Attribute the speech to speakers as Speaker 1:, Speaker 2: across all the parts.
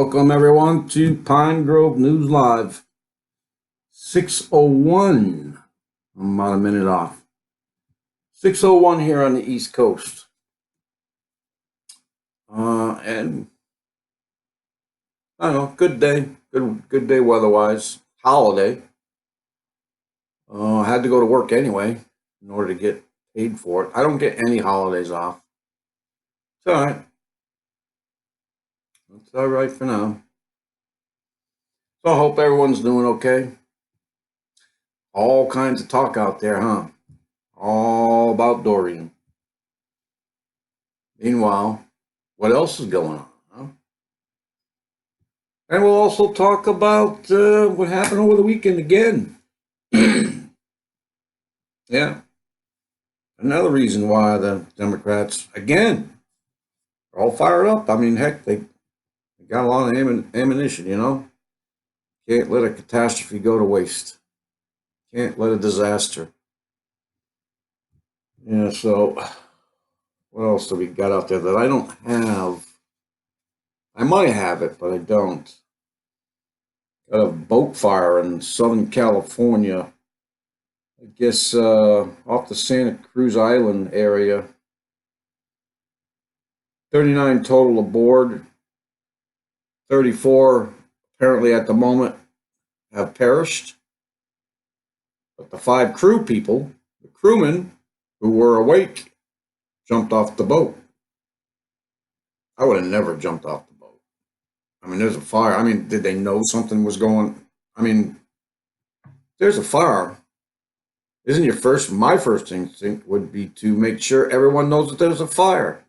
Speaker 1: Welcome everyone to Pine Grove News Live. 6:01. I'm about a minute off. 6:01 here on the East Coast. And I don't know, good day. Good day weather-wise. Holiday. I had to go to work anyway in order to get paid for it. I don't get any holidays off. It's all right. It's all right for now. So I hope everyone's doing okay. All kinds of talk out there, huh? All about Dorien. Meanwhile, what else is going on? Huh? And we'll also talk about what happened over the weekend again. Yeah. Another reason why the Democrats, again, are all fired up. I mean, heck, they got a lot of ammunition, you know? Can't let a catastrophe go to waste. Can't let a disaster. Yeah, so what else do we got out there that I don't have? I might have it, but I don't. Got a boat fire in Southern California. I guess off the Santa Cruz Island area. 39 total aboard. 34 apparently at the moment have perished. But the 5 crew people, the crewmen who were awake, jumped off the boat. I would have never jumped off the boat. I mean, there's a fire. I mean, did they know something was going? I mean, there's a fire. Isn't my first instinct would be to make sure everyone knows that there's a fire.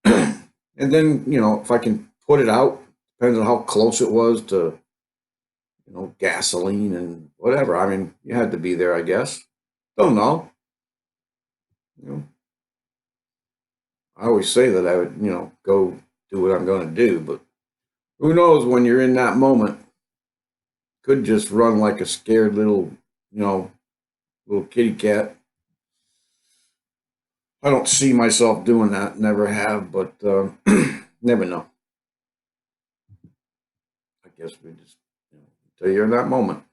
Speaker 1: And then, you know, if I can put it out, depends on how close it was to, you know, gasoline and whatever. I mean, you had to be there, I guess. Don't know. You know, I always say that I would, you know, go do what I'm going to do, but who knows when you're in that moment? Could just run like a scared little, you know, little kitty cat. I don't see myself doing that, never have, but never know. I guess we just, you know, until you're in that moment.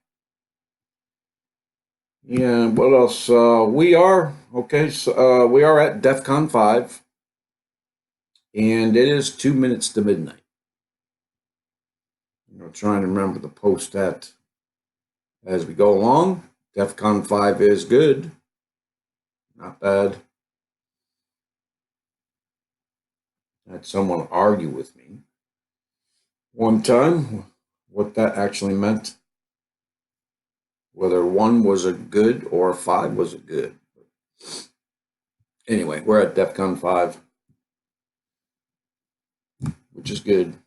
Speaker 1: Yeah, what else? We are, okay, so we are at DEF CON 5, and it is 2 minutes to midnight. You know, trying to remember to post that as we go along. DEF CON 5 is good. Not bad. Had someone argue with me one time what that actually meant, whether 1 was a good or 5 was a good. Anyway, we're at DEF CON 5, which is good.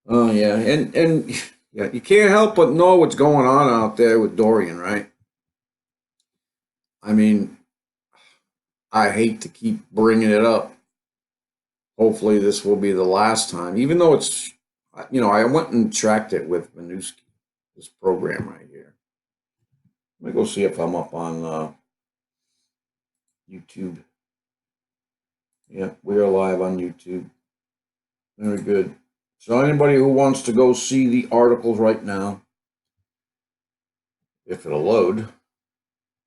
Speaker 1: Oh yeah, and yeah, you can't help but know what's going on out there with Dorien, right? I mean, I hate to keep bringing it up. Hopefully this will be the last time, even though it's, you know, I went and tracked it with NYC, this program right here. Let me go see if I'm up on YouTube. Yeah, we are live on YouTube. Very good. So anybody who wants to go see the articles right now, if it'll load.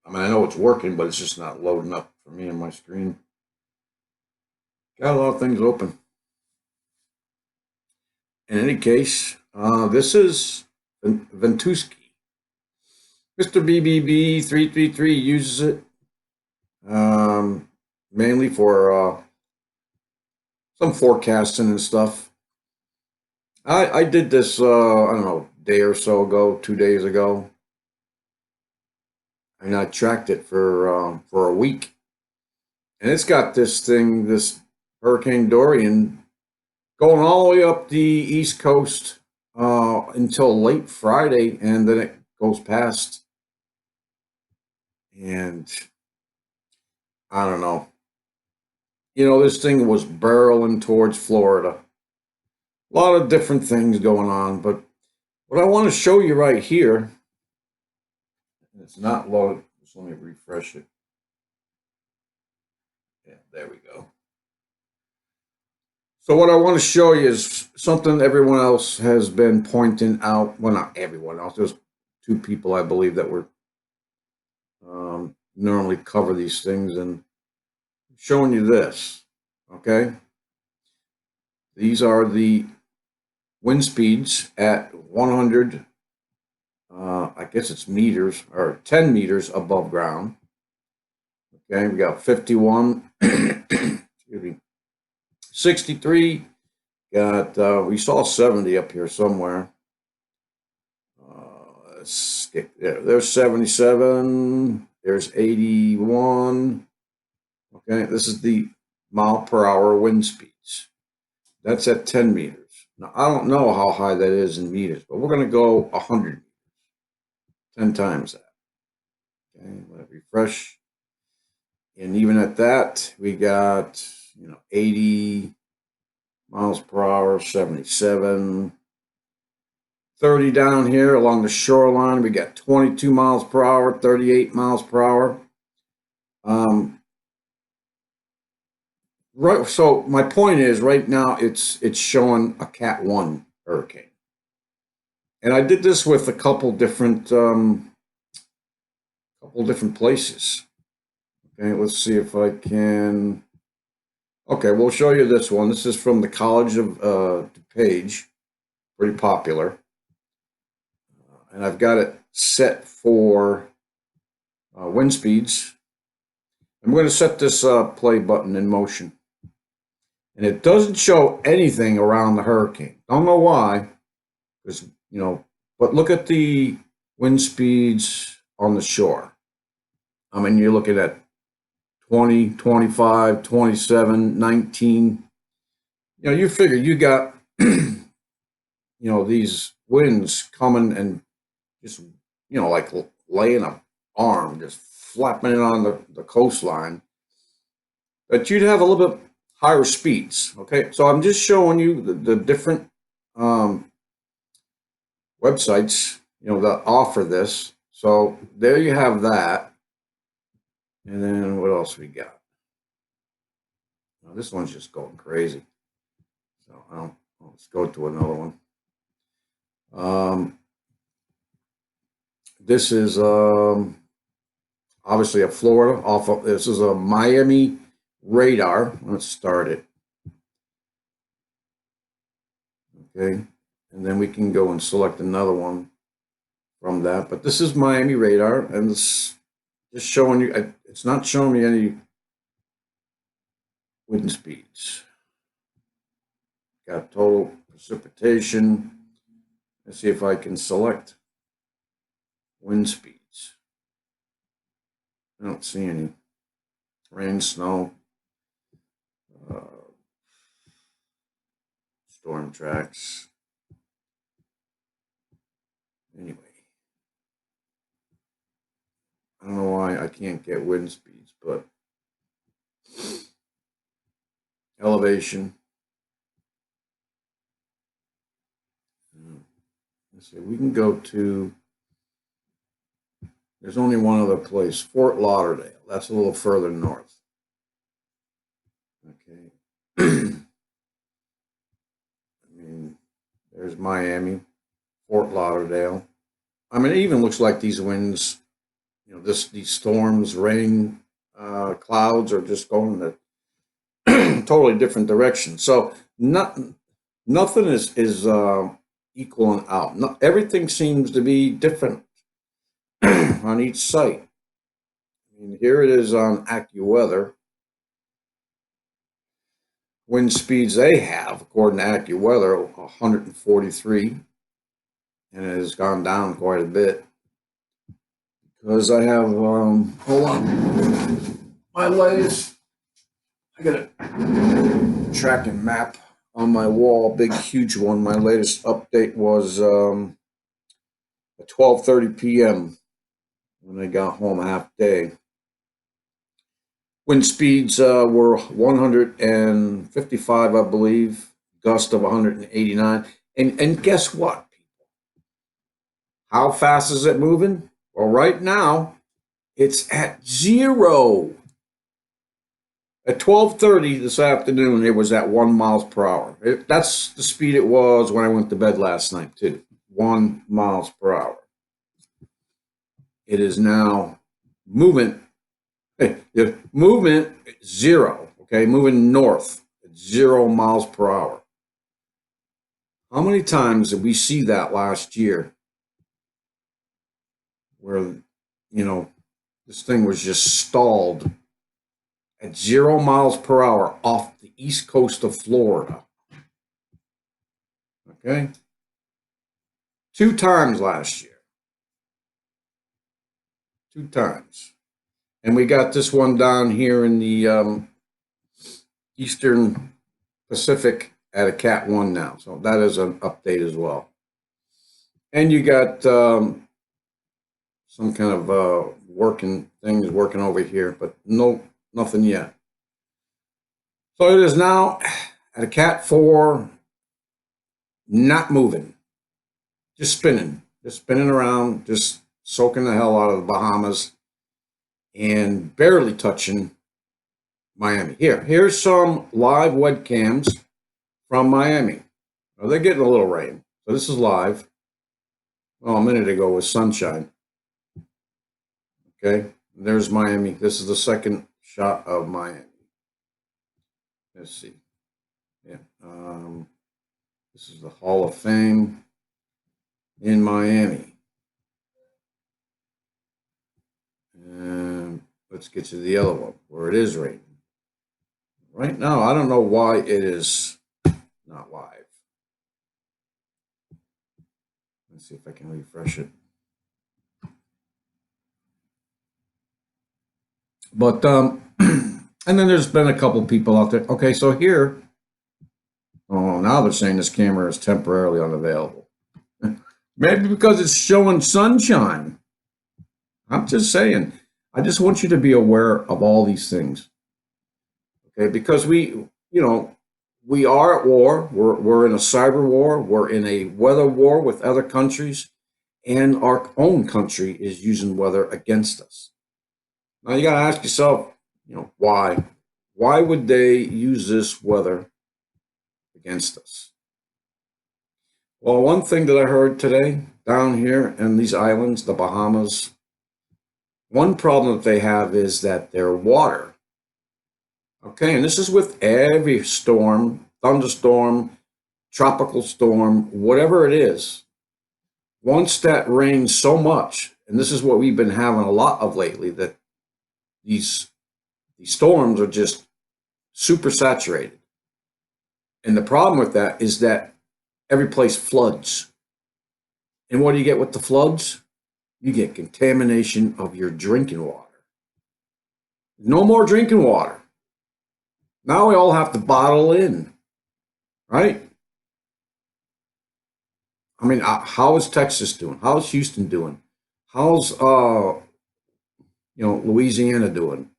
Speaker 1: I mean, I know it's working, but it's just not loading up for me on my screen. Got a lot of things open. In any case, this is Ventusky. Mr. BBB 333 uses it mainly for some forecasting and stuff. I did this, I don't know, a day or so ago, 2 days ago. And I tracked it for a week. And it's got this thing, this Hurricane Dorien, going all the way up the East Coast until late Friday, and then it goes past. And I don't know. You know, this thing was barreling towards Florida. A lot of different things going on, but what I want to show you right here, it's not loaded. Just let me refresh it. Yeah, there we go. So what I want to show you is something everyone else has been pointing out. Well, not everyone else. There's two people, I believe, that were normally cover these things, and showing you this. Okay, these are the wind speeds at 100. I guess it's meters or 10 meters above ground. Okay, we got 51. Excuse me. 63. Got we saw 70 up here somewhere. There's 77. There's 81. Okay, this is the mile per hour wind speeds. That's at 10 meters. Now I don't know how high that is in meters, but we're going to go 100 meters, 10 times that. Okay, let it refresh. And even at that, we got 80 miles per hour, 77. 30 down here along the shoreline. We got 22 miles per hour, 38 miles per hour. Right. So my point is, right now it's showing a CAT1 hurricane, and I did this with a couple different places. Okay, let's see if I can. Okay, we'll show you this one. This is from the College of DuPage, pretty popular. And I've got it set for wind speeds. I'm going to set this play button in motion. And it doesn't show anything around the hurricane. Don't know why, because, but look at the wind speeds on the shore. I mean, you're looking at 20, 25, 27, 19. You figure you got, these winds coming and just, like laying an arm, just flapping it on the coastline, that you'd have a little bit higher speeds. Okay, so I'm just showing you the different websites, that offer this. So there you have that. And then what else we got? Now, this one's just going crazy. So let's go to another one. This is obviously a Florida this is a Miami radar. Let's start it. Okay, and then we can go and select another one from that. But this is Miami radar, and it's just showing you. It's not showing me any wind speeds. Got total precipitation. Let's see if I can select wind speeds. I don't see any. Rain, snow, storm tracks. Anyway, I don't know why I can't get wind speeds, but elevation. Let's see, we can go to, there's only one other place, Fort Lauderdale. That's a little further north. Okay. I mean, there's Miami, Fort Lauderdale. I mean, it even looks like these winds, these storms, rain, clouds are just going in a totally different direction. So nothing is equaling out. Everything seems to be different on each site. I mean, here it is on AccuWeather. Wind speeds they have, according to AccuWeather, 143, and it has gone down quite a bit. Because I have, hold on, my latest, I got a tracking map on my wall, big, huge one. My latest update was at 12:30 p.m. when I got home half day. Wind speeds were 155, I believe, gust of 189. And guess what, people? How fast is it moving? Well, right now, it's at 0. At 12:30 this afternoon, it was at 1 mile per hour. That's the speed it was when I went to bed last night, too. 1 mile per hour. It is now movement. Movement 0. Okay, moving north at 0 miles per hour. How many times did we see that last year? Where, this thing was just stalled at 0 miles per hour off the east coast of Florida. Okay? 2 times last year. 2 times. And we got this one down here in the Eastern Pacific at a CAT1 now. So that is an update as well. And you got some kind of working over here, but nothing yet. So it is now at a CAT4, not moving, just spinning around, just soaking the hell out of the Bahamas and barely touching Miami. Here's some live webcams from Miami. Now, they're getting a little rain, so this is live. Well, a minute ago was sunshine. Okay, there's Miami. This is the second shot of Miami. Let's see. Yeah, this is the Hall of Fame in Miami. And let's get to the other one where it is raining. Right now, I don't know why it is not live. Let's see if I can refresh it. But, and then there's been a couple people out there. Okay, so here, oh, now they're saying this camera is temporarily unavailable. Maybe because it's showing sunshine. I'm just saying. I just want you to be aware of all these things. Okay, because we are at war. We're in a cyber war. We're in a weather war with other countries, and our own country is using weather against us. Now you got to ask yourself, why? Why would they use this weather against us? Well, one thing that I heard today down here in these islands, the Bahamas, one problem that they have is that their water. Okay, and this is with every storm, thunderstorm, tropical storm, whatever it is. Once that rains so much, and this is what we've been having a lot of lately, that these storms are just super saturated. And the problem with that is that every place floods. And what do you get with the floods? You get contamination of your drinking water. No more drinking water. Now we all have to bottle in, right? I mean, how is Texas doing? How's Houston doing? How's Louisiana doing?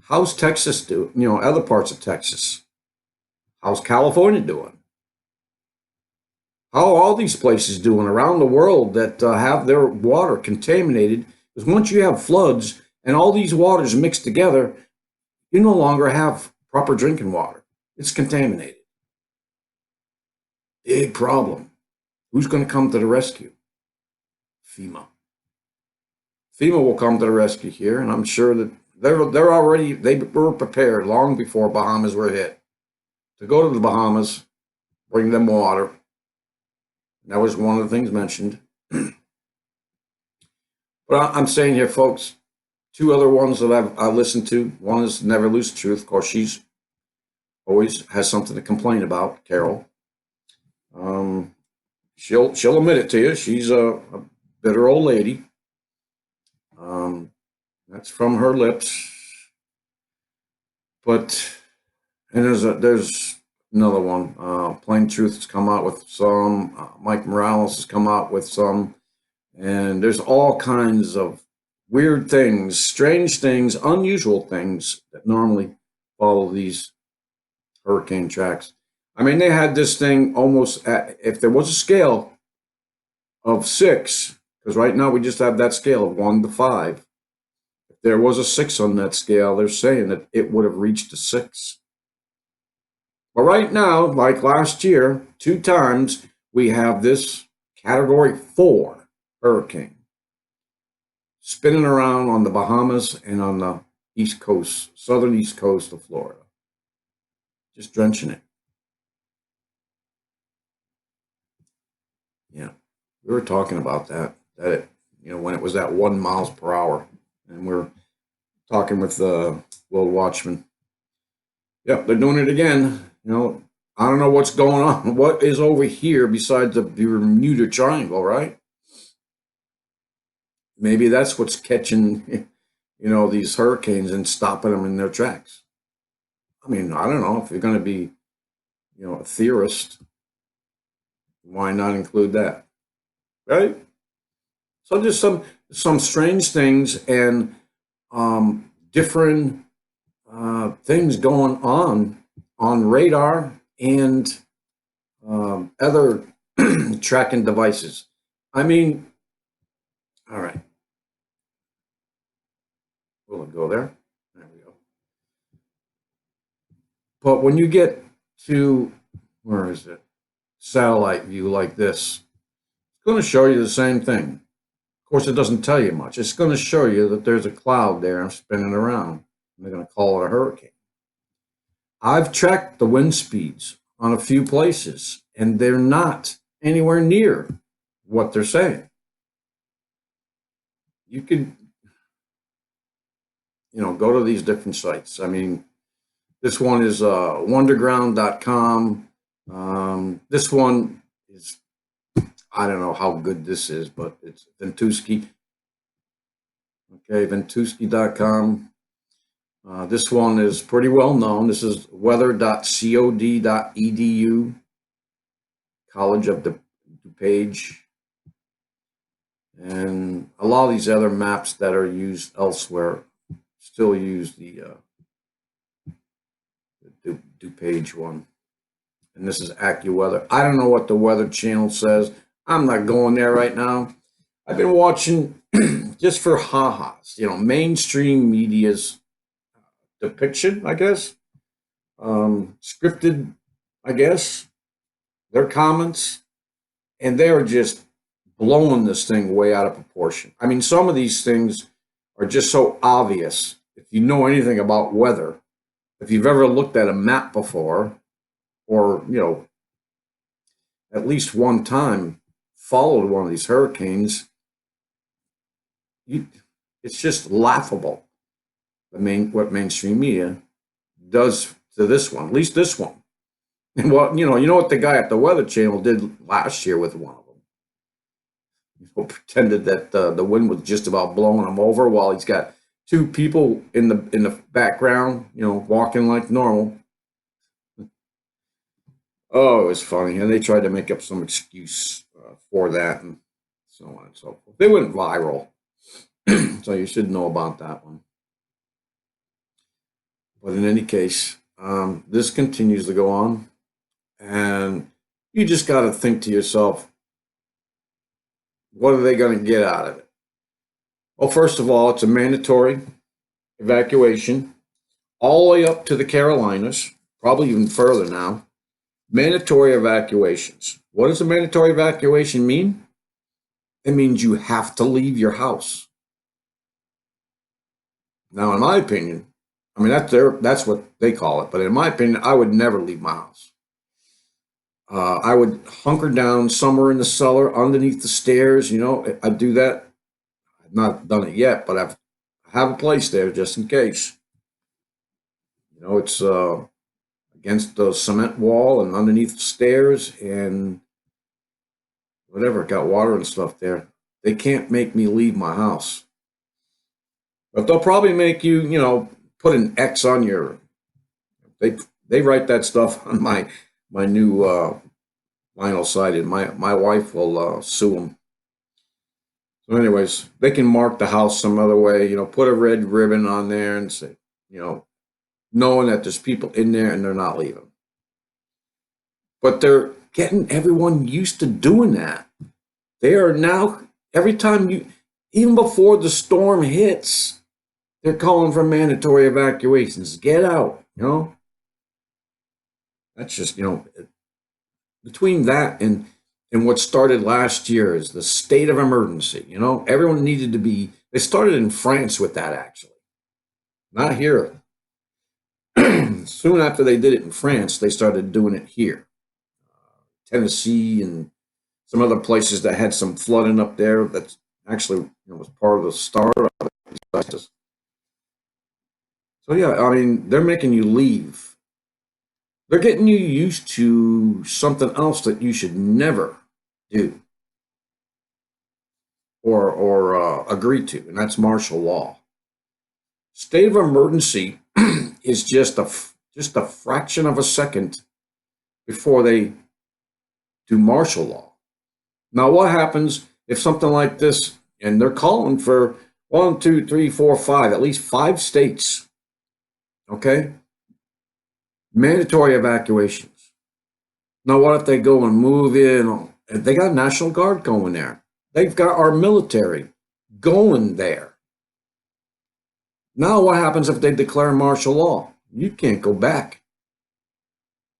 Speaker 1: How's Texas doing? Other parts of Texas. How's California doing? How are all these places doing around the world that have their water contaminated? Because once you have floods and all these waters mixed together, you no longer have proper drinking water. It's contaminated. Big problem. Who's going to come to the rescue? FEMA. FEMA will come to the rescue here, and I'm sure that they were prepared long before Bahamas were hit to go to the Bahamas, bring them water. That was one of the things mentioned. But I'm saying here, folks, two other ones that I've listened to. One is Never Lose Truth. Of course, she's always has something to complain about, Carol. She'll admit it to you. She's a bitter old lady. That's from her lips. But and there's another one. Plain Truth has come out with some. Mike Morales has come out with some. And there's all kinds of weird things, strange things, unusual things that normally follow these hurricane tracks. I mean, they had this thing almost if there was a scale of 6, because right now we just have that scale of 1 to 5. If there was a 6 on that scale, they're saying that it would have reached a 6. But right now, like last year, 2 times, we have this Category 4 hurricane spinning around on the Bahamas and on the east coast, southern east coast of Florida, just drenching it. Yeah, we were talking about that it, when it was at 1 miles per hour, and we're talking with the World Watchman. Yep, they're doing it again. I don't know what's going on. What is over here besides the Bermuda Triangle, right? Maybe that's what's catching, these hurricanes and stopping them in their tracks. I mean, I don't know if you're going to be, a theorist. Why not include that, right? So just some strange things and different things going on radar and other tracking devices. I mean, all right. Will it go there? There we go. But when you get to, where is it? Satellite view like this, it's going to show you the same thing. Of course, it doesn't tell you much. It's going to show you that there's a cloud there spinning around. And they're going to call it a hurricane. I've tracked the wind speeds on a few places, and they're not anywhere near what they're saying. You could, go to these different sites. I mean, this one is wonderground.com. This one is, I don't know how good this is, but it's Ventusky. Okay, ventusky.com. This one is pretty well known. This is weather.cod.edu, College of DuPage. And a lot of these other maps that are used elsewhere still use the DuPage one. And this is AccuWeather. I don't know what the Weather Channel says. I'm not going there right now. I've been watching just for ha-has, mainstream media's depiction, I guess. Scripted, I guess. Their comments. And they're just blowing this thing way out of proportion. I mean, some of these things are just so obvious. If you know anything about weather, if you've ever looked at a map before, or, at least one time followed one of these hurricanes, it's just laughable. What mainstream media does to this one, at least this one. And you know what the guy at the Weather Channel did last year with one of them. Pretended that the wind was just about blowing him over while he's got 2 people in the background, walking like normal. Oh, it was funny, and they tried to make up some excuse for that, and so on and so forth. They went viral, so you should know about that one. But in any case, this continues to go on, and you just got to think to yourself, what are they going to get out of it? Well, first of all, it's a mandatory evacuation all the way up to the Carolinas, probably even further now. Mandatory evacuations. What does a mandatory evacuation mean? It means you have to leave your house. Now, in my opinion, I mean, that's what they call it, but in my opinion, I would never leave my house. I would hunker down somewhere in the cellar, underneath the stairs. I'd do that. I've not done it yet, but I have a place there just in case. It's against the cement wall and underneath the stairs and whatever, got water and stuff there. They can't make me leave my house. But they'll probably make you, put an X on your, they write that stuff on my new vinyl sided. My wife will sue them. So anyways, they can mark the house some other way, put a red ribbon on there and say, knowing that there's people in there and they're not leaving. But they're getting everyone used to doing that. They are now, every time even before the storm hits, They're calling for mandatory evacuations. Get out, you know? That's just, between that and what started last year is the state of emergency, Everyone needed to be, they started in France with that actually, not here. Soon after they did it in France, they started doing it here. Tennessee and some other places that had some flooding up there. That's actually was part of the start of it. So yeah, I mean, they're making you leave. They're getting you used to something else that you should never do or agree to, and that's martial law. State of emergency is just a fraction of a second before they do martial law. Now, what happens if something like this, and they're calling for one, two, three, four, five, at least 5 states, okay? Mandatory evacuations. Now, what if they go and move in? They got National Guard going there. They've got our military going there. Now, what happens if they declare martial law? You can't go back.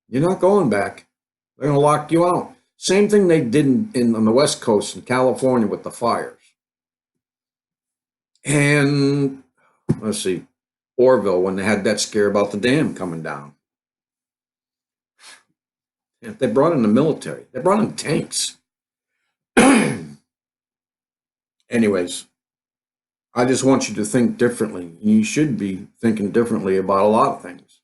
Speaker 1: You're not going back. They're going to lock you out. Same thing they did on the West Coast in California with the fires. And let's see, Orville, when they had that scare about the dam coming down. They brought in the military. They brought in tanks. Anyways, I just want you to think differently. You should be thinking differently about a lot of things.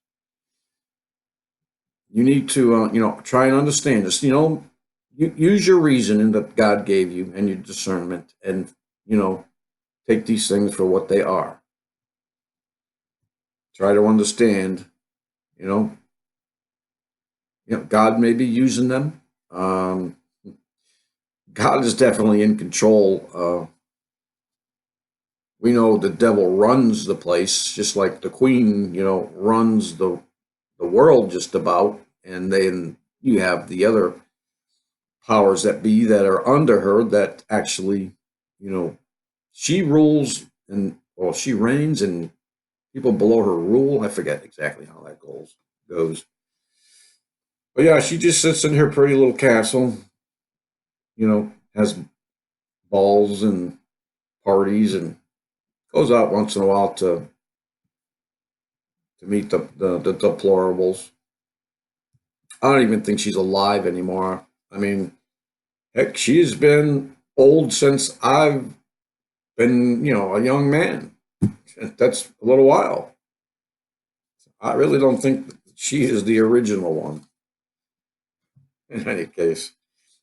Speaker 1: You need to, try and understand this. Use your reasoning that God gave you and your discernment, and take these things for what they are. Try to understand. God may be using them. God is definitely in control. We know the devil runs the place, just like the queen, runs the world just about. And then you have the other powers that be that are under her that actually, she rules she reigns and people below her rule. I forget exactly how that goes. But yeah, she just sits in her pretty little castle, has balls and parties and goes out once in a while to meet the deplorables. I don't even think she's alive anymore. I mean, heck, she's been old since I've been, a young man. That's a little while. I really don't think she is the original one. In any case,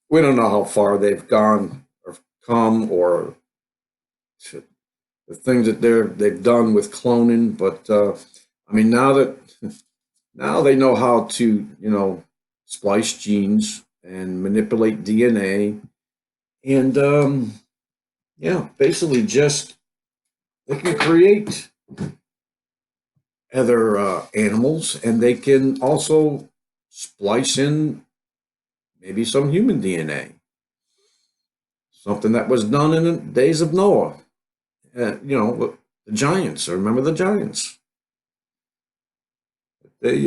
Speaker 1: we don't know how far they've gone or come or the things that they've done with cloning. But I mean, now they know how to splice genes and manipulate DNA, and basically just they can create other animals, and they can also splice in maybe some human DNA. Something that was done in the days of Noah. The giants. Remember the giants? They,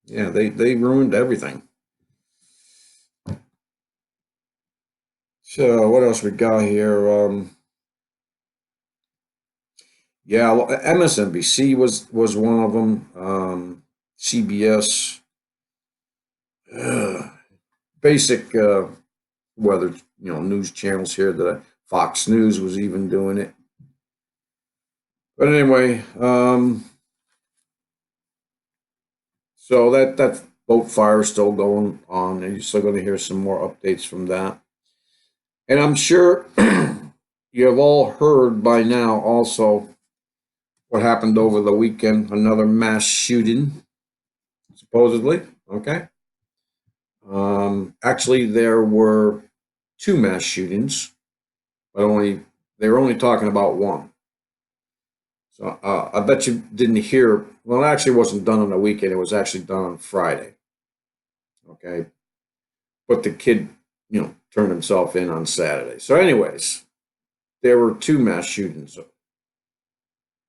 Speaker 1: they ruined everything. So what else we got here? MSNBC was one of them. CBS, basic weather, news channels here. That Fox News was even doing it. But anyway, so that boat fire is still going on, and you're still going to hear some more updates from that. And I'm sure you have all heard by now also what happened over the weekend, another mass shooting, supposedly. Okay. Actually, there were 2 mass shootings, but they were only talking about one. So I bet you didn't hear. Well, it actually wasn't done on the weekend. It was actually done on Friday. Okay. But the kid, turned himself in on Saturday. So anyways, there were 2 mass shootings.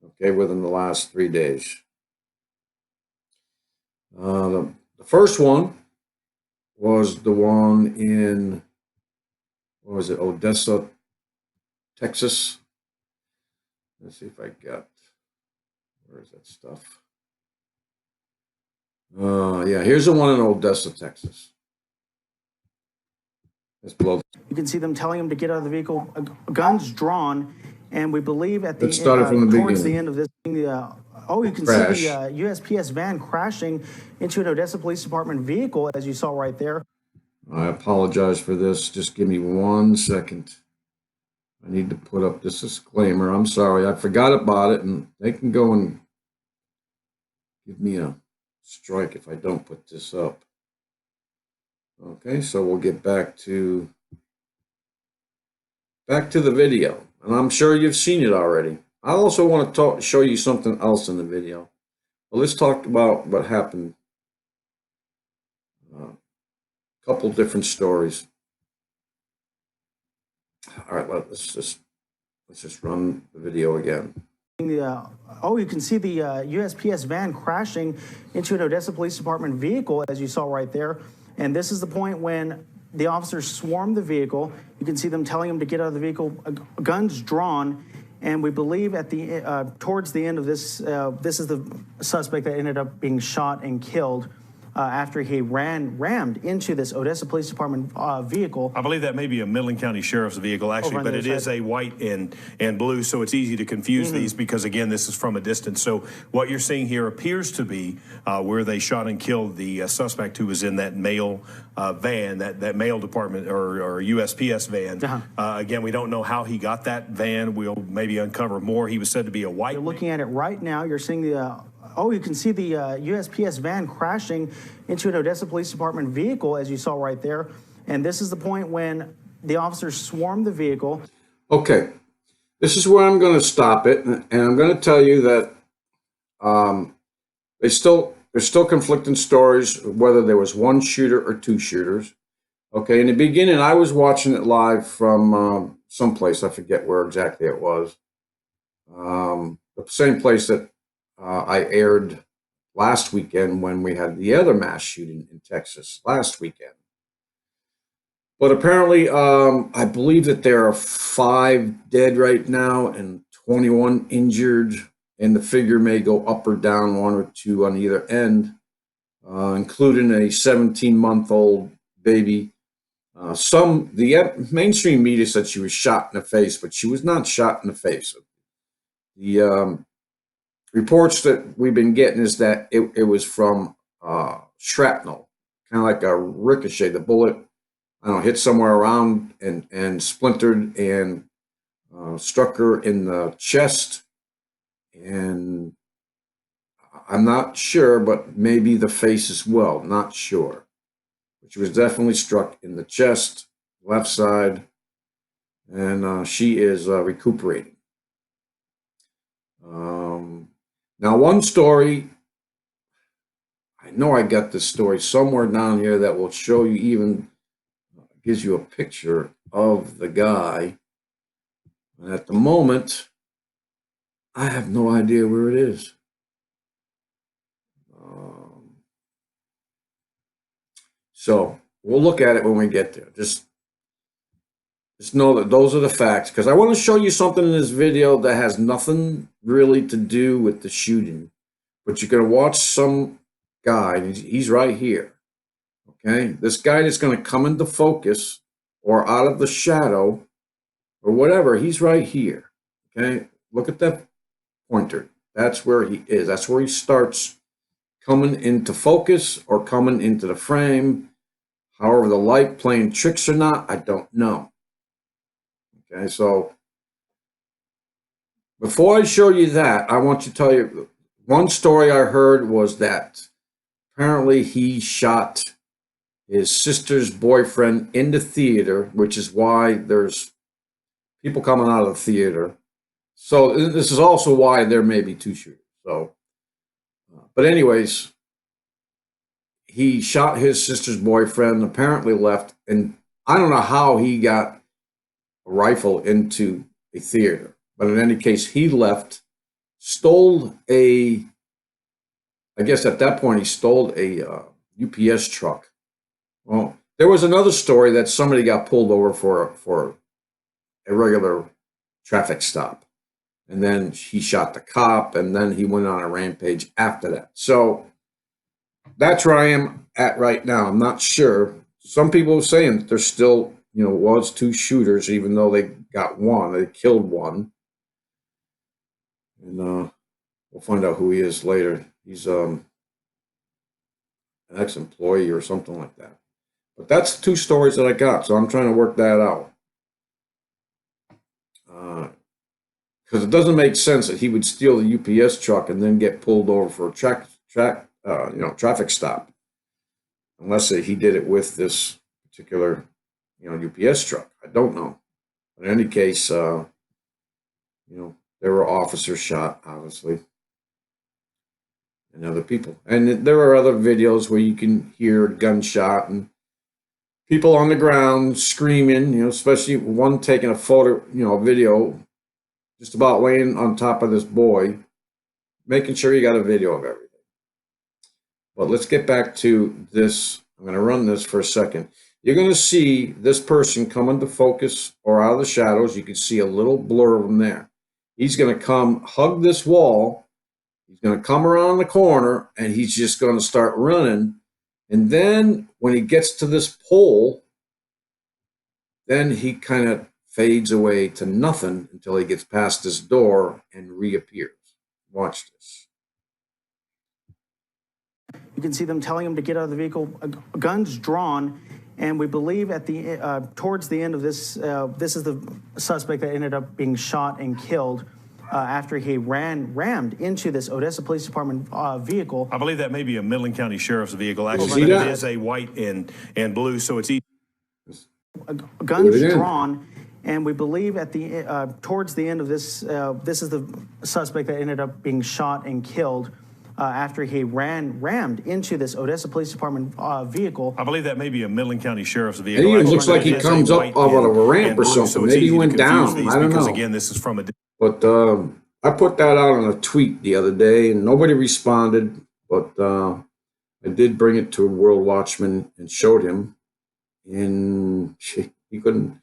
Speaker 1: okay, within the last 3 days. The first one was the one in, what was it, Odessa, Texas. Let's see if I got, where's that stuff? Yeah, here's the one in Odessa, Texas. Let's blow.
Speaker 2: You can see them telling him to get out of the vehicle, guns drawn, and we believe at the
Speaker 1: Let's start it from the
Speaker 2: towards the
Speaker 1: beginning.
Speaker 2: end of this, you can
Speaker 1: Crash.
Speaker 2: see the USPS van crashing into an Odessa Police Department vehicle, as you saw right there.
Speaker 1: I apologize for this. Just give me 1 second. I need to put up this disclaimer. I'm sorry. I forgot about it, and they can go and give me a strike if I don't put this up. Okay, so we'll get back to the video. And I'm sure you've seen it already. I also want to show you something else in the video. Well, let's talk about what happened. A couple different stories. All right, let's just run the video again.
Speaker 2: You can see the USPS van crashing into an Odessa Police Department vehicle, as you saw right there. And this is the point when the officers swarmed the vehicle. You can see them telling him to get out of the vehicle, guns drawn. And we believe at the towards the end of this, this is the suspect that ended up being shot and killed after he rammed into this Odessa Police Department vehicle.
Speaker 3: I believe that may be a Midland County Sheriff's vehicle, actually, but it is a white and blue, so it's easy to confuse these because, again, this is from a distance. So what you're seeing here appears to be where they shot and killed the suspect who was in that mail van, that mail department or USPS van. Again, we don't know how he got that van. We'll maybe uncover more. He was said to be a white.
Speaker 2: You're looking at it right now. You're seeing the you can see the USPS van crashing into an Odessa Police Department vehicle, as you saw right there. And this is the point when the officers swarmed the vehicle.
Speaker 1: Okay, this is where I'm going to stop it, and I'm going to tell you that there's still conflicting stories whether there was one shooter or two shooters. Okay, in the beginning, I was watching it live from someplace, I forget where exactly it was. The same place that I aired last weekend when we had the other mass shooting in Texas last weekend. But apparently, I believe that there are 5 dead right now and 21 injured, and the figure may go up or down 1 or 2 on either end, including a 17-month-old baby. The mainstream media said she was shot in the face, but she was not shot in the face. The reports that we've been getting is that it was from shrapnel, kind of like a ricochet. The bullet, I don't know, hit somewhere around and splintered and struck her in the chest. And I'm not sure, but maybe the face as well, not sure. But she was definitely struck in the chest, left side, and she is recuperating. Now, one story, I know I got this story somewhere down here that will show you, even gives you a picture of the guy. And at the moment, I have no idea where it is. So we'll look at it when we get there. Just know that those are the facts, because I want to show you something in this video that has nothing really to do with the shooting. But you're going to watch some guy, and he's right here. Okay? This guy that's going to come into focus or out of the shadow or whatever, he's right here. Okay? Look at that pointer. That's where he is. That's where he starts coming into focus or coming into the frame. However, the light playing tricks or not, I don't know. Okay, so before I show you that, I want to tell you one story I heard was that apparently he shot his sister's boyfriend in the theater, which is why there's people coming out of the theater. So this is also why there may be 2 shooters. So, but anyways, he shot his sister's boyfriend, apparently left, and I don't know how he got a rifle into a theater. But in any case, he left, stole I guess at that point he stole a UPS truck. Well, there was another story that somebody got pulled over for a regular traffic stop. And then he shot the cop, and then he went on a rampage after that. So that's where I am at right now. I'm not sure. Some people are saying that there's still, was 2 shooters, even though they got one. They killed one. And we'll find out who he is later. He's an ex-employee or something like that. But that's the 2 stories that I got, so I'm trying to work that out. Because it doesn't make sense that he would steal the UPS truck and then get pulled over for a traffic stop, unless he did it with this particular, UPS truck. I don't know. But in any case, there were officers shot, obviously, and other people. And there are other videos where you can hear gunshot and people on the ground screaming, especially one taking a photo, video, just about laying on top of this boy, making sure you got a video of everything. But let's get back to this. I'm going to run this for a second. You're going to see this person come into focus or out of the shadows. You can see a little blur of him there. He's going to come hug this wall. He's going to come around the corner, and he's just going to start running. And then when he gets to this pole, then he kind of fades away to nothing until he gets past this door and reappears. Watch this.
Speaker 2: You can see them telling him to get out of the vehicle, guns drawn, and we believe at the towards the end of this, this is the suspect that ended up being shot and killed after he rammed into this Odessa Police Department vehicle.
Speaker 3: I believe that may be a Midland County Sheriff's vehicle, actually, but it is a white and blue, so it's easy.
Speaker 2: Guns drawn. And we believe at the towards the end of this, this is the suspect that ended up being shot and killed after he rammed into this Odessa Police Department vehicle.
Speaker 3: I believe that may be a Midland County Sheriff's vehicle.
Speaker 1: And it looks like he comes up out of a ramp or something.
Speaker 3: So
Speaker 1: maybe he went down. I don't know.
Speaker 3: Again, this is from a.
Speaker 1: But I put that out on a tweet the other day, and nobody responded. But I did bring it to World Watchman and showed him, and he couldn't.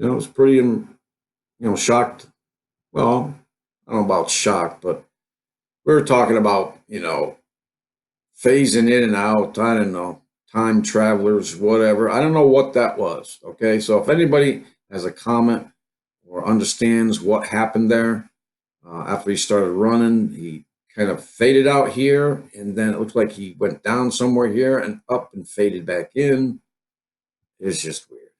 Speaker 1: I was pretty, shocked. Well, I don't know about shocked, but we were talking about, phasing in and out. I don't know, time travelers, whatever. I don't know what that was. Okay, so if anybody has a comment or understands what happened there after he started running, he kind of faded out here, and then it looks like he went down somewhere here and up and faded back in. It's just weird.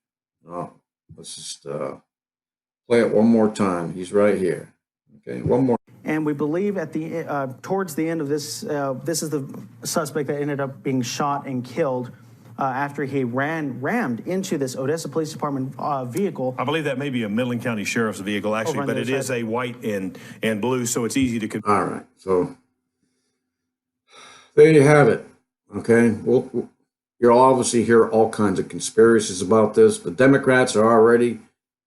Speaker 1: Let's just play it one more time. He's right here. Okay, one more.
Speaker 2: And we believe at the towards the end of this, this is the suspect that ended up being shot and killed after he rammed into this Odessa Police Department vehicle.
Speaker 3: I believe that may be a Midland County Sheriff's vehicle, actually, but it is a white and blue, so it's easy to.
Speaker 1: All right, so there you have it. Okay, you'll obviously hear all kinds of conspiracies about this. The Democrats are already,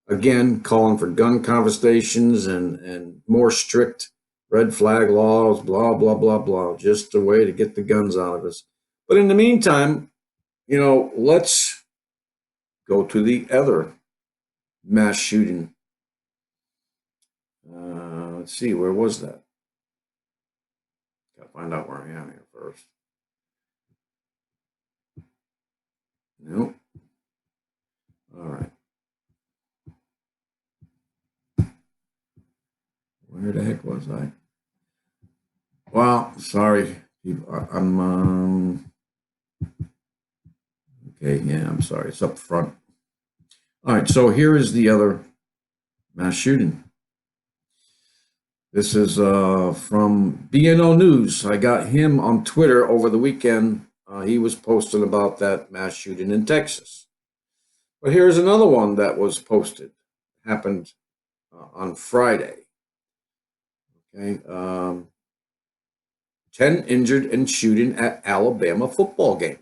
Speaker 1: again, calling for gun confiscations and more strict red flag laws, blah, blah, blah, blah, just a way to get the guns out of us. But in the meantime, let's go to the other mass shooting. Let's see, where was that? Gotta find out where I am here first. Nope. All right. Where the heck was I? Well, sorry. I'm okay, yeah, I'm sorry. It's up front. All right, so here is the other mass shooting. This is from BNO News. I got him on Twitter over the weekend. He was posting about that mass shooting in Texas. But here's another one that was posted. Happened on Friday. Okay. 10 injured in shooting at Alabama football game.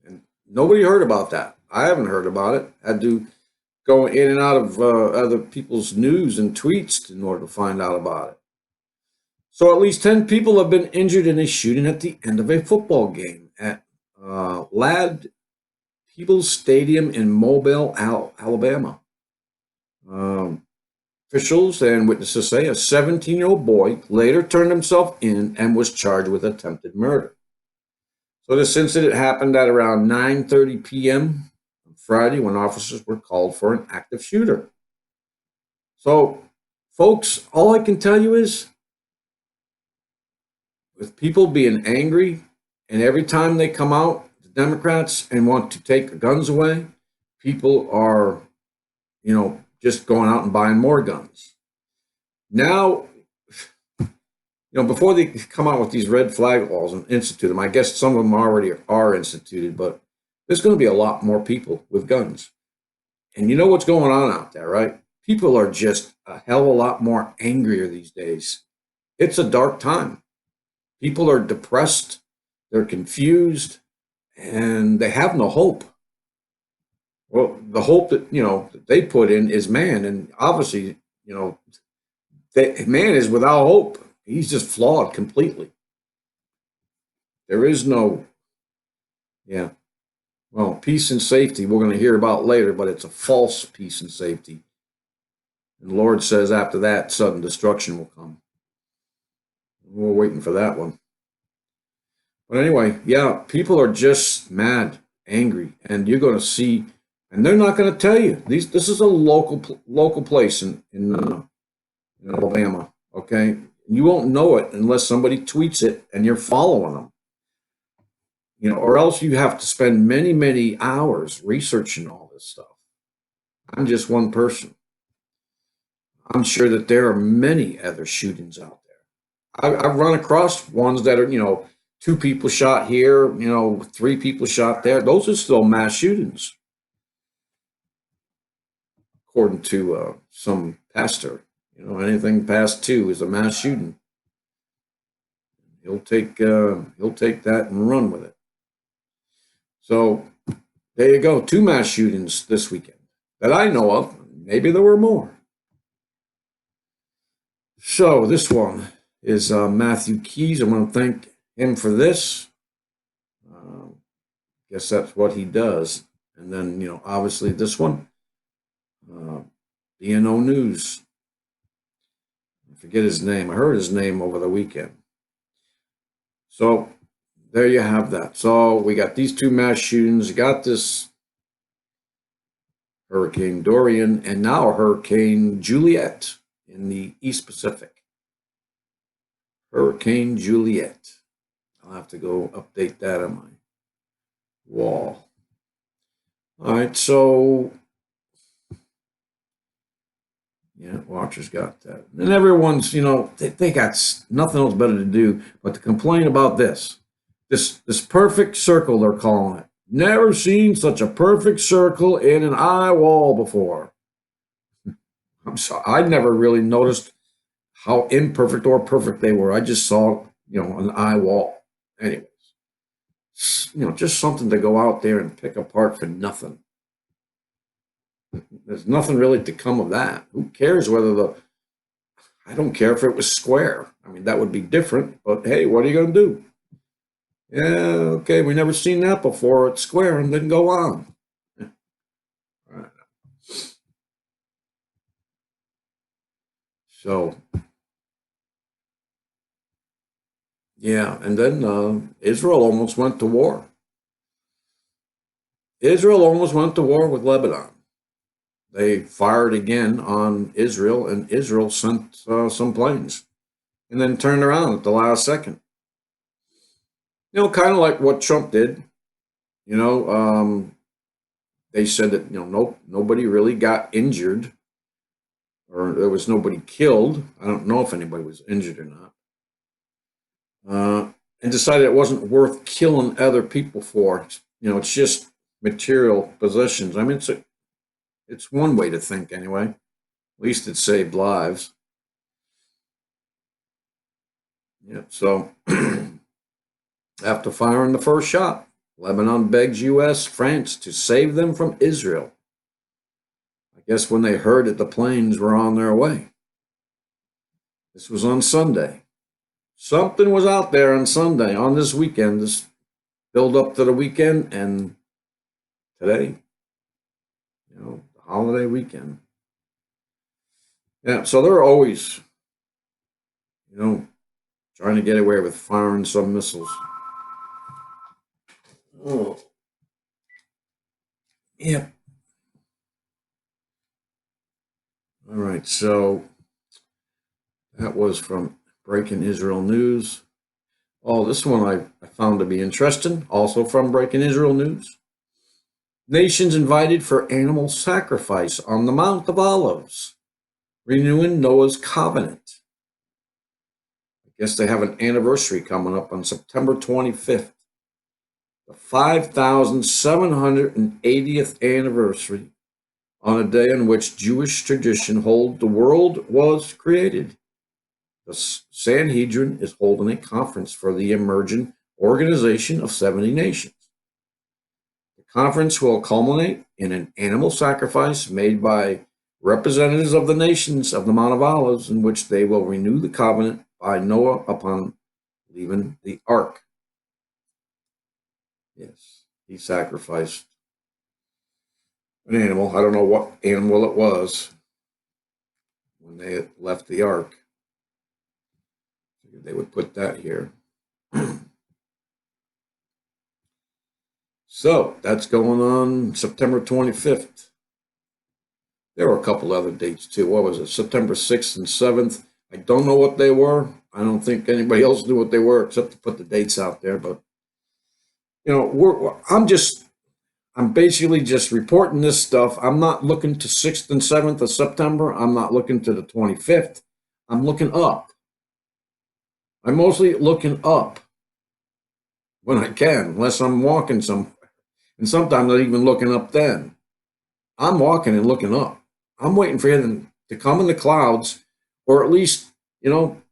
Speaker 1: And nobody heard about that. I haven't heard about it. Had to going in and out of other people's news and tweets in order to find out about it. So at least 10 people have been injured in a shooting at the end of a football game at Ladd Peebles Stadium in Mobile, Alabama. Officials and witnesses say a 17-year-old boy later turned himself in and was charged with attempted murder. So this incident happened at around 9:30 p.m. on Friday when officers were called for an active shooter. So, folks, all I can tell you is, with people being angry, and every time they come out, the Democrats, and want to take guns away, people are, just going out and buying more guns. Now, before they come out with these red flag laws and institute them, I guess some of them already are instituted, but there's going to be a lot more people with guns. And you know what's going on out there, right? People are just a hell of a lot more angrier these days. It's a dark time. People are depressed, they're confused, and they have no hope. Well, the hope that they put in is man, and obviously, man is without hope. He's just flawed completely. There is no, peace and safety we're going to hear about later, but it's a false peace and safety. And the Lord says after that, sudden destruction will come. We're waiting for that one. But anyway, people are just mad, angry, and you're going to see, and they're not going to tell you. This is a local place in Alabama, okay? You won't know it unless somebody tweets it and you're following them. Or else you have to spend many, many hours researching all this stuff. I'm just one person. I'm sure that there are many other shootings out there. I've run across ones that are, 2 people shot here, 3 people shot there. Those are still mass shootings, according to some pastor. Anything past 2 is a mass shooting. He'll take that and run with it. So there you go. 2 mass shootings this weekend that I know of. Maybe there were more. So this one is Matthew Keys. I want to thank him for this. Guess that's what he does. And then, obviously this one, BNO News. I forget his name. I heard his name over the weekend. So there you have that. So we got these 2 mass shootings. You got this Hurricane Dorien and now Hurricane Juliette in the East Pacific. Hurricane Juliette. I'll have to go update that on my wall. All right, so Watcher's got that. And everyone's, they got nothing else better to do but to complain about this perfect circle, they're calling it. Never seen such a perfect circle in an eye wall before. I'm sorry, I never really noticed how imperfect or perfect they were. I just saw, an eye wall. Anyways, just something to go out there and pick apart for nothing. There's nothing really to come of that. Who cares whether I don't care if it was square. I mean, that would be different, but hey, what are you going to do? Yeah, okay, we never seen that before. It's square, and then go on. All right. So, and then Israel almost went to war. Israel almost went to war with Lebanon. They fired again on Israel, and Israel sent some planes and then turned around at the last second. Kind of like what Trump did. They said that, nope, nobody really got injured, or there was nobody killed. I don't know if anybody was injured or not. And decided it wasn't worth killing other people for. It's just material possessions. I mean, it's one way to think anyway. At least it saved lives. So after firing the first shot, Lebanon begs U.S., France to save them from Israel. I guess when they heard that the planes were on their way. This was on Sunday. Something was out there on Sunday, on this weekend, this build up to the weekend, and today, the holiday weekend. Yeah, so they're always, trying to get away with firing some missiles. Oh. Yep. All right, so that was from Breaking Israel News. Oh, this one I found to be interesting, also from Breaking Israel News. Nations invited for animal sacrifice on the Mount of Olives, renewing Noah's covenant. I guess they have an anniversary coming up on September 25th, the 5,780th anniversary, on a day on which Jewish tradition holds the world was created. The Sanhedrin is holding a conference for the emerging Organization of 70 Nations. The conference will culminate in an animal sacrifice made by representatives of the nations of the Mount of Olives, in which they will renew the covenant by Noah upon leaving the ark. Yes, he sacrificed an animal. I don't know what animal it was when they had left the ark. They would put that here. So that's going on September 25th. There were a couple other dates too. What was it? September 6th and 7th. I don't know what they were. I don't think anybody else knew what they were except to put the dates out there. But, I'm basically just reporting this stuff. I'm not looking to 6th and 7th of September. I'm not looking to the 25th. I'm looking up. I'm mostly looking up when I can, unless I'm walking somewhere. And sometimes I'm not even looking up then. I'm walking and looking up. I'm waiting for him to come in the clouds, or at least, come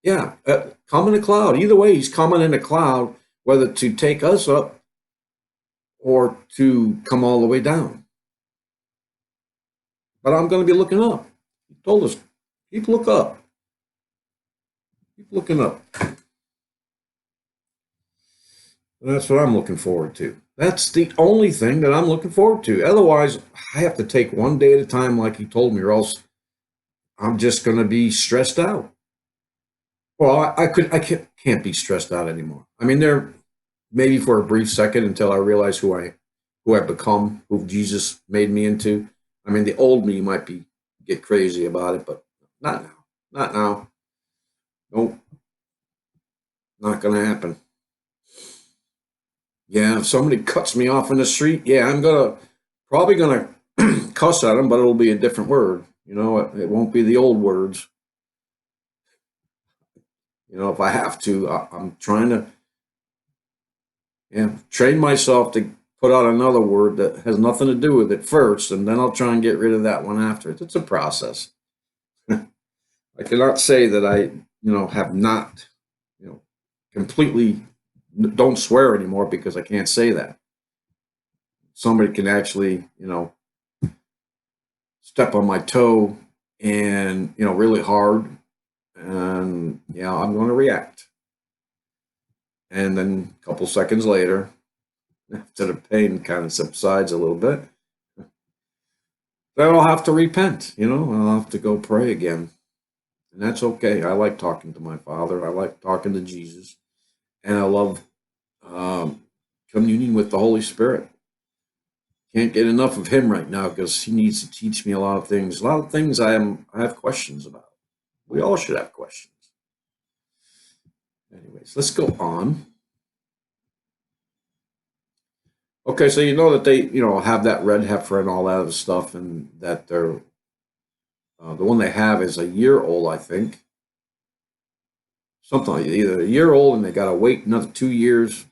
Speaker 1: in the cloud. Either way, he's coming in a cloud, whether to take us up or to come all the way down. But I'm going to be looking up. He told us, keep looking up. Keep looking up. And that's what I'm looking forward to. That's the only thing that I'm looking forward to. Otherwise, I have to take one day at a time, like he told me, or else I'm just going to be stressed out. Well, I can't be stressed out anymore. I mean, there maybe for a brief second until I realize who I've become, who Jesus made me into. I mean, the old me might get crazy about it, but not now. Not now. Nope. Not going to happen. Yeah, if somebody cuts me off in the street, yeah, I'm probably gonna cuss at them, but it'll be a different word. It won't be the old words. If I have to, I'm trying to, train myself to put out another word that has nothing to do with it first, and then I'll try and get rid of that one after. It's a process. I cannot say that I, have not, completely don't swear anymore because I can't say that. Somebody can actually, step on my toe and, really hard. And, I'm going to react. And then a couple seconds later, after the pain kind of subsides a little bit, then I'll have to repent, I'll have to go pray again. And that's okay. I like talking to my Father. I like talking to Jesus. And I love communing with the Holy Spirit. Can't get enough of him right now because he needs to teach me a lot of things. A lot of things I have questions about. We all should have questions. Anyways, let's go on. Okay, so that they, have that red heifer and all that other stuff, and that they're the one they have is a year old, I think. Something like either a year old and they got to wait another 2 years.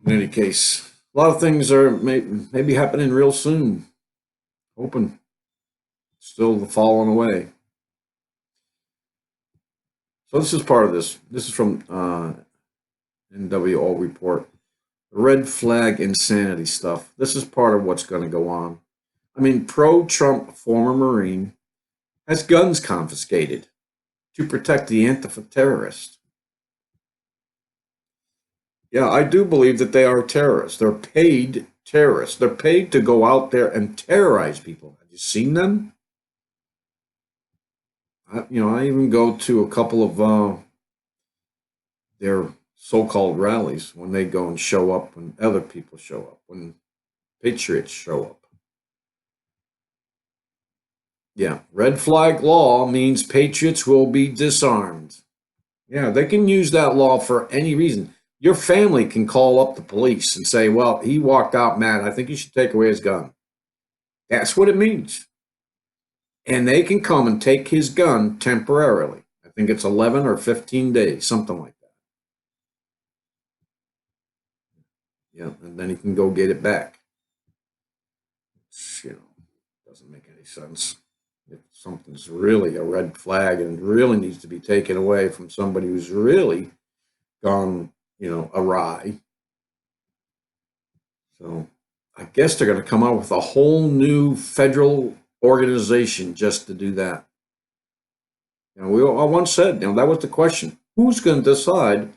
Speaker 1: In any case, a lot of things are maybe happening real soon. Hoping still falling away. So this is part of this. This is from NWO report. Red flag insanity stuff. This is part of what's going to go on. I mean, pro-Trump former Marine has guns confiscated to protect the Antifa terrorist. Yeah, I do believe that they are terrorists. They're paid terrorists. They're paid to go out there and terrorize people. Have you seen them? I even go to a couple of their so-called rallies when they go and show up, when other people show up, when patriots show up. Yeah, red flag law means patriots will be disarmed. Yeah, they can use that law for any reason. Your family can call up the police and say, well, he walked out mad. I think you should take away his gun. That's what it means. And they can come and take his gun temporarily. I think it's 11 or 15 days, something like that. Yeah, and then he can go get it back. Which, doesn't make any sense. If something's really a red flag and really needs to be taken away from somebody who's really gone, awry. So I guess they're going to come out with a whole new federal organization just to do that. I once said, that was the question. Who's going to decide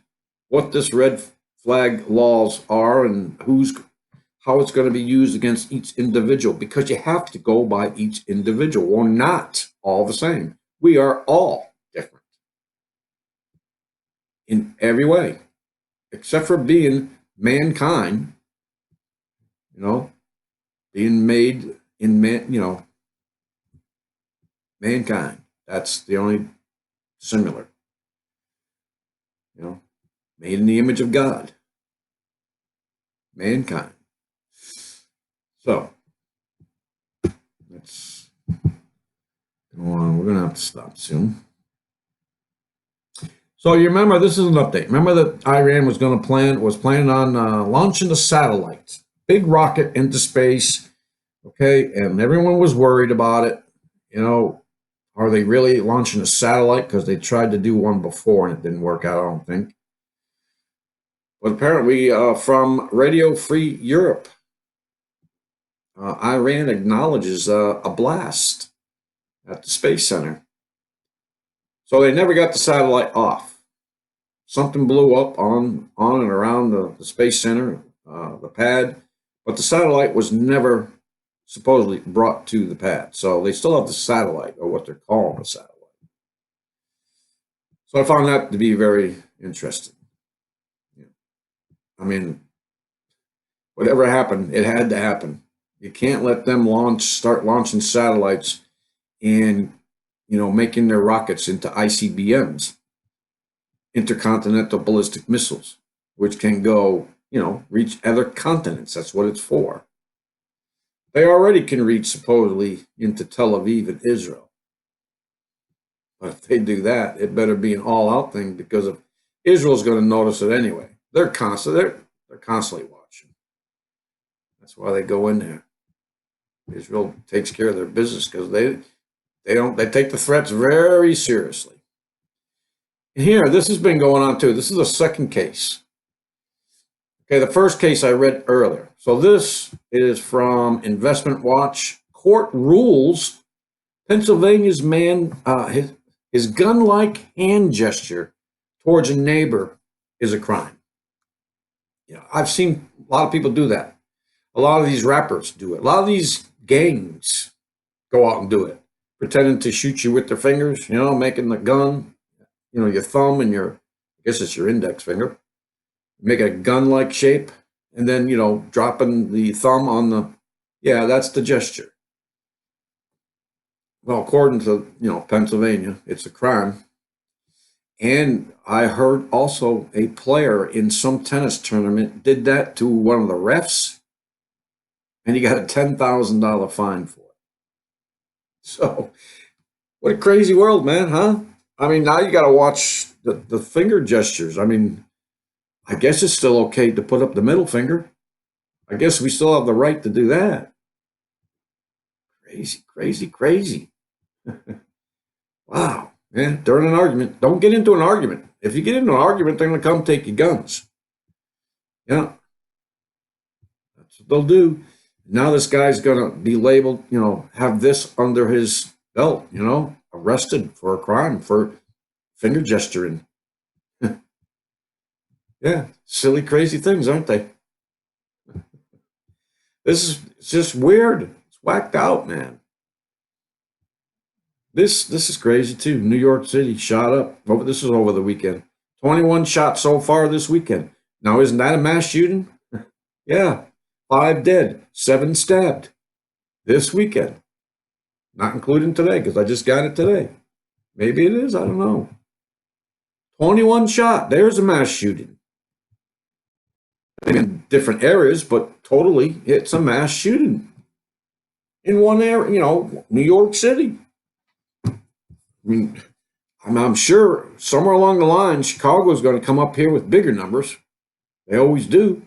Speaker 1: what this red flag laws are and how it's going to be used against each individual? Because you have to go by each individual. We're not all the same. We are all different in every way, except for being mankind, being made in mankind. That's the only similar, made in the image of God, mankind. So let's go on. We're going to have to stop soon. So you remember, this is an update. Remember that Iran was planning on launching a satellite, big rocket into space. Okay, and everyone was worried about it. Are they really launching a satellite? Because they tried to do one before and it didn't work out, I don't think. But apparently, from Radio Free Europe, Iran acknowledges a blast at the Space Center. So they never got the satellite off. Something blew up on and around the Space Center, the pad, but the satellite was never supposedly brought to the pad. So they still have the satellite, or what they're calling a satellite. So I found that to be very interesting. I mean, whatever happened, it had to happen. You can't let them start launching satellites and, making their rockets into ICBMs, intercontinental ballistic missiles, which can go, reach other continents. That's what it's for. They already can reach supposedly into Tel Aviv and Israel. But if they do that, it better be an all-out thing, because if Israel's going to notice it anyway. They're constantly watching. That's why they go in there. Israel takes care of their business, because they take the threats very seriously. And here, this has been going on too. This is a second case. Okay, the first case I read earlier. So this is from Investment Watch. Court rules Pennsylvania's man, his gun-like hand gesture towards a neighbor is a crime. I've seen a lot of people do that. A lot of these rappers do it. A lot of these gangs go out and do it, pretending to shoot you with their fingers, making the gun, your thumb and I guess it's your index finger, make a gun-like shape, and then, dropping the thumb on that's the gesture. Well, according to, Pennsylvania, it's a crime. And I heard also a player in some tennis tournament did that to one of the refs, and he got a $10,000 fine for it. So, what a crazy world, man, huh? I mean, now you got to watch the finger gestures. I mean, I guess it's still okay to put up the middle finger. I guess we still have the right to do that. Crazy, crazy, crazy. Wow. Yeah, during an argument. Don't get into an argument. If you get into an argument, they're going to come take your guns. Yeah. That's what they'll do. Now this guy's going to be labeled, have this under his belt, arrested for a crime for finger gesturing. Yeah, silly, crazy things, aren't they? It's just weird. It's whacked out, man. This is crazy too. New York City shot up. This is over the weekend. 21 shots so far this weekend. Now, isn't that a mass shooting? Yeah. 5 dead, 7 stabbed this weekend. Not including today, because I just got it today. Maybe it is. I don't know. 21 shot. There's a mass shooting. In different areas, but totally, it's a mass shooting in one area. New York City. I mean, I'm sure somewhere along the line, Chicago's going to come up here with bigger numbers. They always do.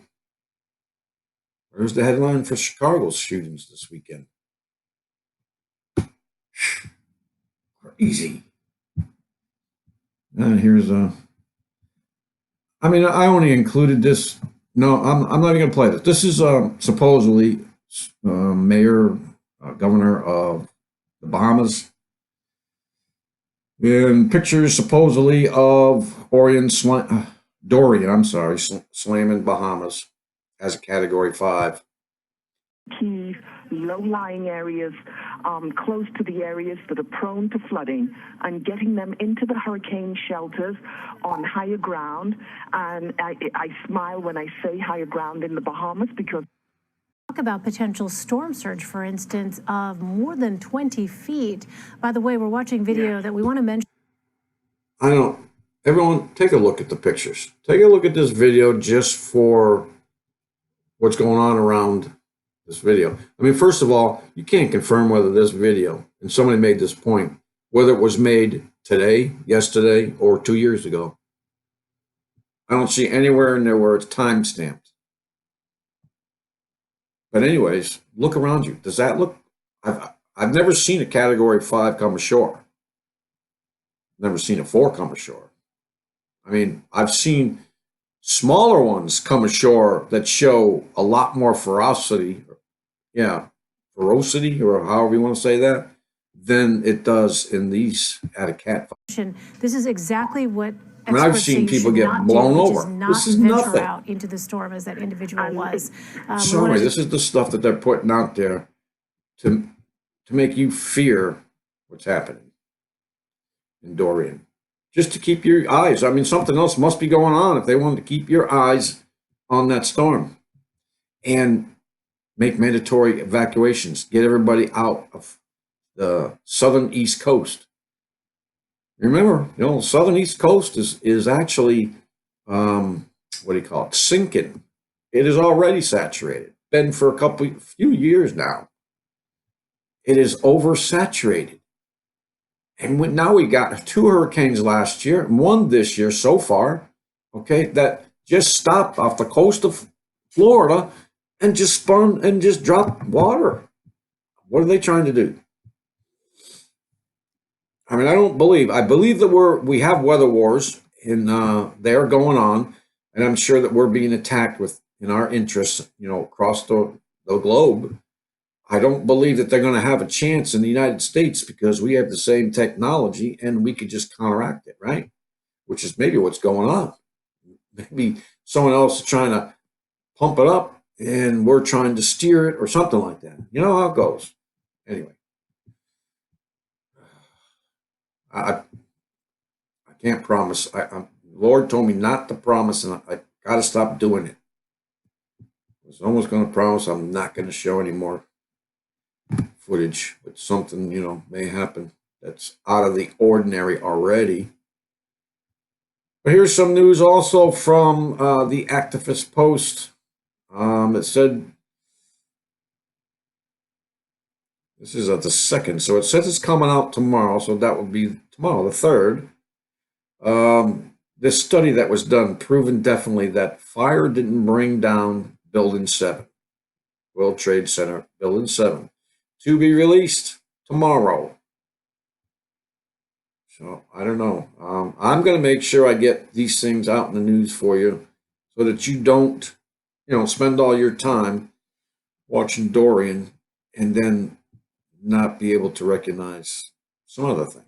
Speaker 1: Where's the headline for Chicago's shootings this weekend? Crazy. Here's I mean, I only included this. No, I'm not even going to play this. This is supposedly mayor, governor of the Bahamas. And pictures supposedly of Dorien, slamming Bahamas as a Category 5.
Speaker 4: Key low-lying areas close to the areas that are prone to flooding and getting them into the hurricane shelters on higher ground. And I smile when I say higher ground in the Bahamas because
Speaker 5: talk about potential storm surge, for instance, of more than 20 feet. By the way, we're watching video that we want to mention.
Speaker 1: Everyone, take a look at the pictures. Take a look at this video just for what's going on around this video. I mean, first of all, you can't confirm whether this video, and somebody made this point, whether it was made today, yesterday, or 2 years ago. I don't see anywhere in there where it's time stamped. But anyways, look around you. Does that look? I've never seen a Category 5 come ashore. Never seen a 4 come ashore. I mean, I've seen smaller ones come ashore that show a lot more ferocity, or however you want to say that, than it does in these at a CAT1.
Speaker 5: This is exactly what
Speaker 1: I mean, I've seen people get blown over. This is nothing.
Speaker 5: Out into the storm as that individual was.
Speaker 1: Sorry, this is the stuff that they're putting out there to make you fear what's happening in Dorien. Just to keep your eyes. I mean, something else must be going on if they wanted to keep your eyes on that storm. And make mandatory evacuations. Get everybody out of the southern East Coast. Remember, southern East Coast is actually, sinking. It is already saturated. Been for a few years now. It is oversaturated. And now we got 2 hurricanes last year, and 1 this year so far, that just stopped off the coast of Florida and just spun and just dropped water. What are they trying to do? I mean, I believe that we have weather wars and they're going on, and I'm sure that we're being attacked in our interests, across the globe. I don't believe that they're going to have a chance in the United States because we have the same technology and we could just counteract it, right? Which is maybe what's going on. Maybe someone else is trying to pump it up and we're trying to steer it or something like that. You know how it goes. Anyway, I can't promise. Lord told me not to promise, and I got to stop doing it. I was almost going to promise I'm not going to show any more footage, but something, may happen that's out of the ordinary already. But here's some news also from the Activist Post. It said, this is at the 2nd, so it says it's coming out tomorrow, so that would be tomorrow, the 3rd. This study that was done proven definitely that fire didn't bring down Building 7, World Trade Center, Building 7. To be released tomorrow. So I don't know. I'm going to make sure I get these things out in the news for you so that you don't, spend all your time watching Dorien and then not be able to recognize some other things.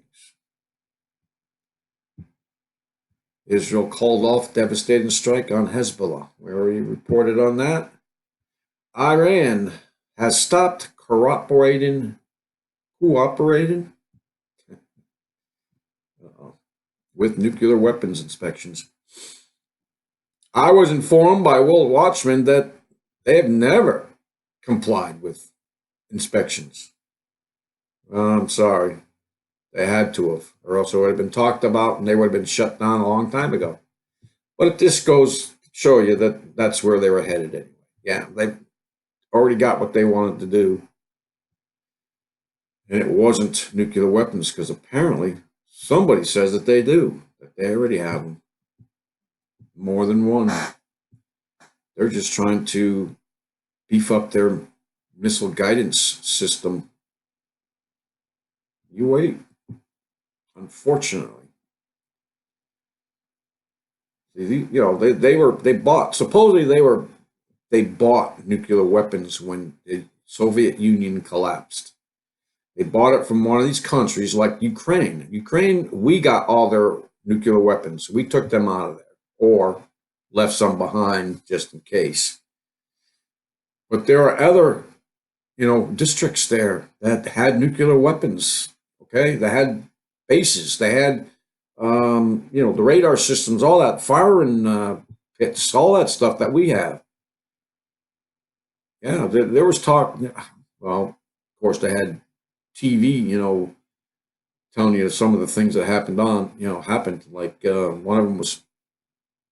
Speaker 1: Israel called off devastating strike on Hezbollah. We already reported on that. Iran has stopped cooperating with nuclear weapons inspections. I was informed by World Watchmen that they have never complied with inspections. I'm sorry. They had to have, or else it would have been talked about and they would have been shut down a long time ago. But this goes to show you that that's where they were headed anyway. Yeah, they already got what they wanted to do. And it wasn't nuclear weapons, because apparently somebody says that they do, that they already have them. More than one. They're just trying to beef up their missile guidance system. You wait. Unfortunately. You know, they bought nuclear weapons when the Soviet Union collapsed. They bought it from one of these countries like Ukraine. Ukraine, we got all their nuclear weapons. We took them out of there or left some behind just in case. But there are other, districts there that had nuclear weapons, okay? They had bases. They had, the radar systems, all that, firing pits, all that stuff that we have. Yeah, there was talk. Well, of course, they had TV, telling you some of the things that happened. Like one of them was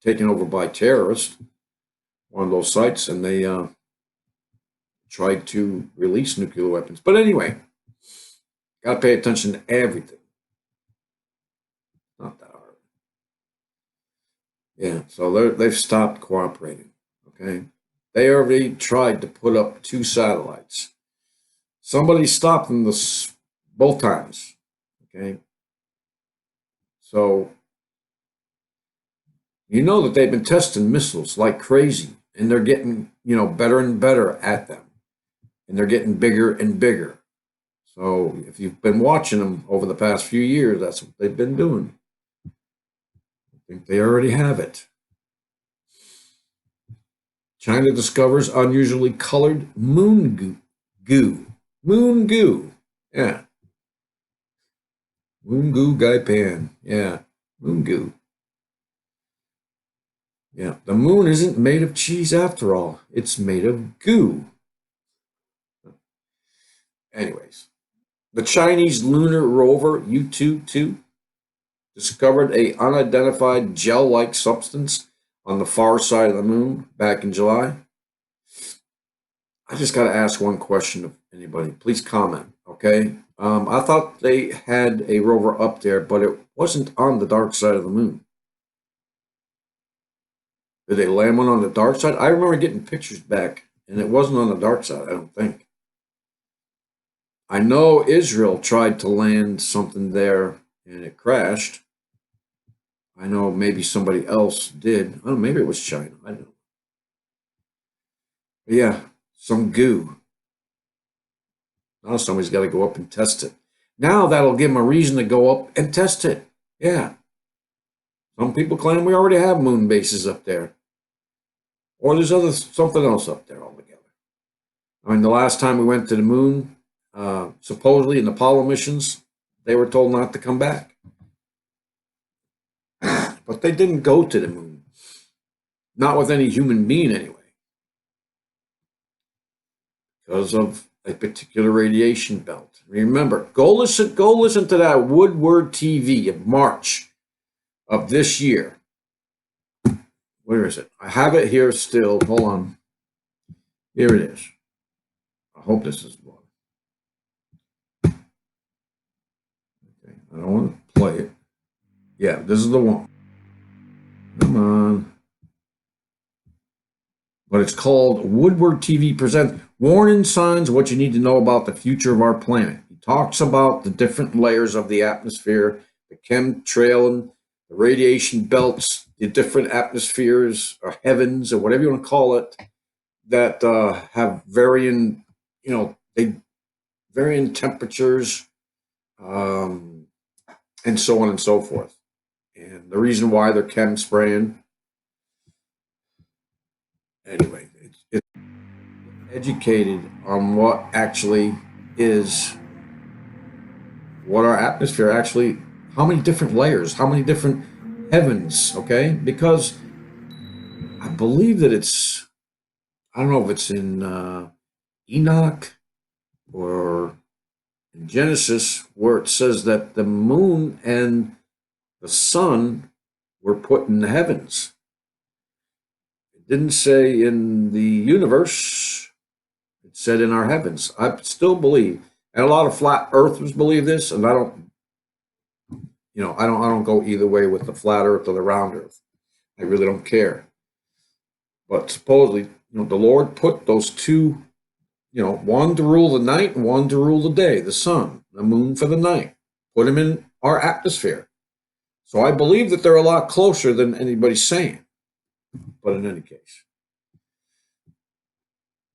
Speaker 1: taken over by terrorists, one of those sites, and they tried to release nuclear weapons. But anyway, got to pay attention to everything. Not that hard. Yeah, so they've stopped cooperating, okay? They already tried to put up 2 satellites. Somebody stopped them both times, okay? So, you know that they've been testing missiles like crazy, and they're getting, better and better at them. And they're getting bigger and bigger. So, if you've been watching them over the past few years, that's what they've been doing. I think they already have it. China discovers unusually colored moon goo. Moon goo. Yeah. Moon goo Gaipan. Yeah. Moon goo. Yeah. The moon isn't made of cheese after all. It's made of goo. Anyways. The Chinese lunar rover U-22 discovered an unidentified gel-like substance on the far side of the moon back in July. I just got to ask one question of anybody. Please comment, okay? I thought they had a rover up there, but it wasn't on the dark side of the moon. Did they land one on the dark side? I remember getting pictures back, and it wasn't on the dark side, I don't think. I know Israel tried to land something there, and it crashed. I know maybe somebody else did. I don't know, maybe it was China. I don't know. But yeah, some goo. Now somebody's got to go up and test it. Now that'll give them a reason to go up and test it. Yeah. Some people claim we already have moon bases up there. Or there's something else up there altogether. I mean, the last time we went to the moon, supposedly in the Apollo missions, they were told not to come back. But they didn't go to the moon. Not with any human being anyway. Because of a particular radiation belt. Remember, go listen to that Woodward TV of March of this year. Where is it? I have it here still. Hold on. Here it is. I hope this is the one. Okay, I don't want to play it. Yeah, this is the one. Come on. But it's called Woodward TV Presents Warning Signs of What You Need to Know About the Future of Our Planet. He talks about the different layers of the atmosphere, the chemtrail, and the radiation belts, the different atmospheres or heavens or whatever you want to call it. that have varying, they varying temperatures, and so on and so forth. And the reason why they're chem spraying, anyway, it's educated on what actually is, what our atmosphere actually, how many different layers, how many different heavens, okay? Because I believe that it's, I don't know if it's in Enoch or in Genesis, where it says that the moon and the sun were put in the heavens. It didn't say in the universe, it said in our heavens. I still believe, and a lot of flat earthers believe this, and I don't, I don't go either way with the flat earth or the round earth. I really don't care. But supposedly, the Lord put those two, one to rule the night and one to rule the day, the sun, the moon for the night. Put them in our atmosphere. So I believe that they're a lot closer than anybody's saying. But in any case,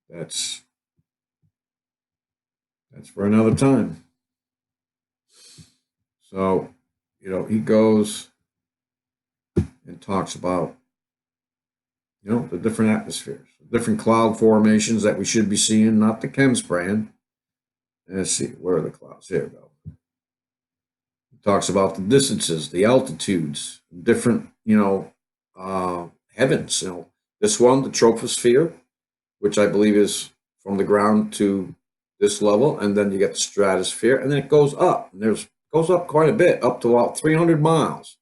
Speaker 1: that's for another time. So, he goes and talks about, the different atmospheres, different cloud formations that we should be seeing, not the chem spraying. Let's see, where are the clouds? There we go. He talks about the distances, the altitudes, different, heavens. This one, the troposphere, which I believe is from the ground to this level, and then you get the stratosphere, and then it goes up. And goes up quite a bit, up to about 300 miles.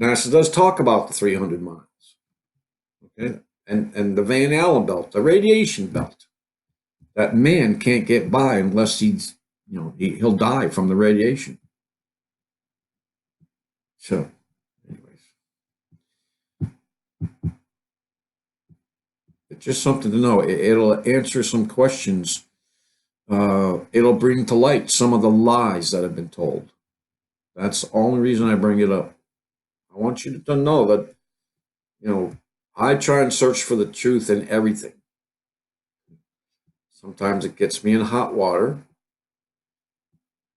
Speaker 1: NASA does talk about the 300 miles. Okay, and the Van Allen belt, the radiation belt, that man can't get by unless he's, he'll die from the radiation. So, anyways, it's just something to know. It'll answer some questions. It'll bring to light some of the lies that have been told. That's the only reason I bring it up. I want you to know that, I try and search for the truth in everything. Sometimes it gets me in hot water,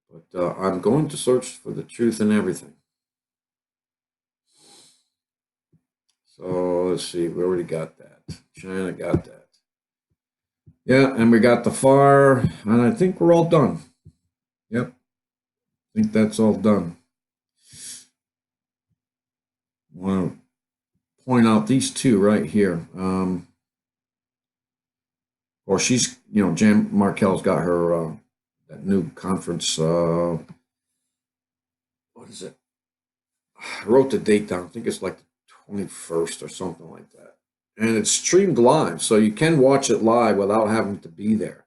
Speaker 1: but I'm going to search for the truth in everything. So let's see, we already got that. China got that. Yeah, and we got the fire, and I think we're all done. Yep, I think that's all done. I want to point out these two right here. Or she's, Jan Markell's got her that new conference. What is it? I wrote the date down. I think it's like the 21st or something like that. And it's streamed live, so you can watch it live without having to be there.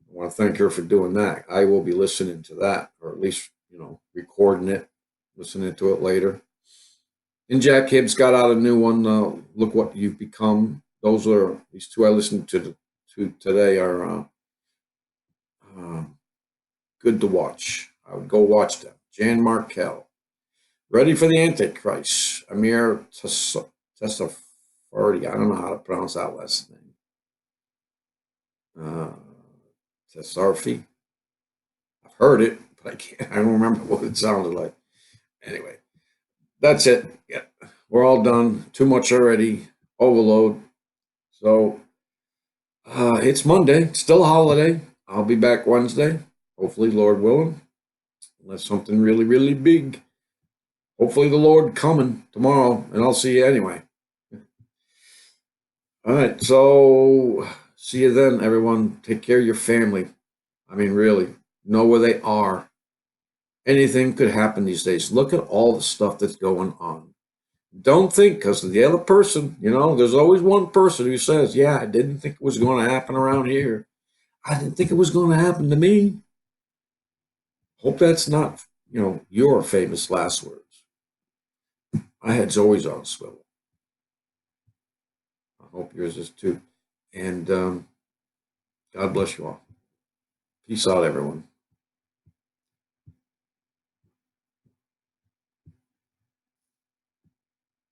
Speaker 1: I want to thank her for doing that. I will be listening to that, or at least, recording it, listening to it later. And Jack Hibbs got out a new one, Look What You've Become. Those are, these two I listened to today are good to watch. I would go watch them. Jan Markell. Ready for the Antichrist. Amir Tesfaye. I don't know how to pronounce that last name. Tesfaye. I've heard it, but I don't remember what it sounded like. Anyway, that's it. Yeah, we're all done. Too much already. Overload. So it's Monday. It's still a holiday. I'll be back Wednesday. Hopefully, Lord willing. Unless something really, really big. Hopefully the Lord coming tomorrow, and I'll see you anyway. All right, so see you then, everyone. Take care of your family. I mean, really, know where they are. Anything could happen these days. Look at all the stuff that's going on. Don't think, because the other person, there's always one person who says, yeah, I didn't think it was going to happen around here. I didn't think it was going to happen to me. Hope that's not, your famous last words. My head's always on a swivel. I hope yours is too. And God bless you all. Peace out, everyone.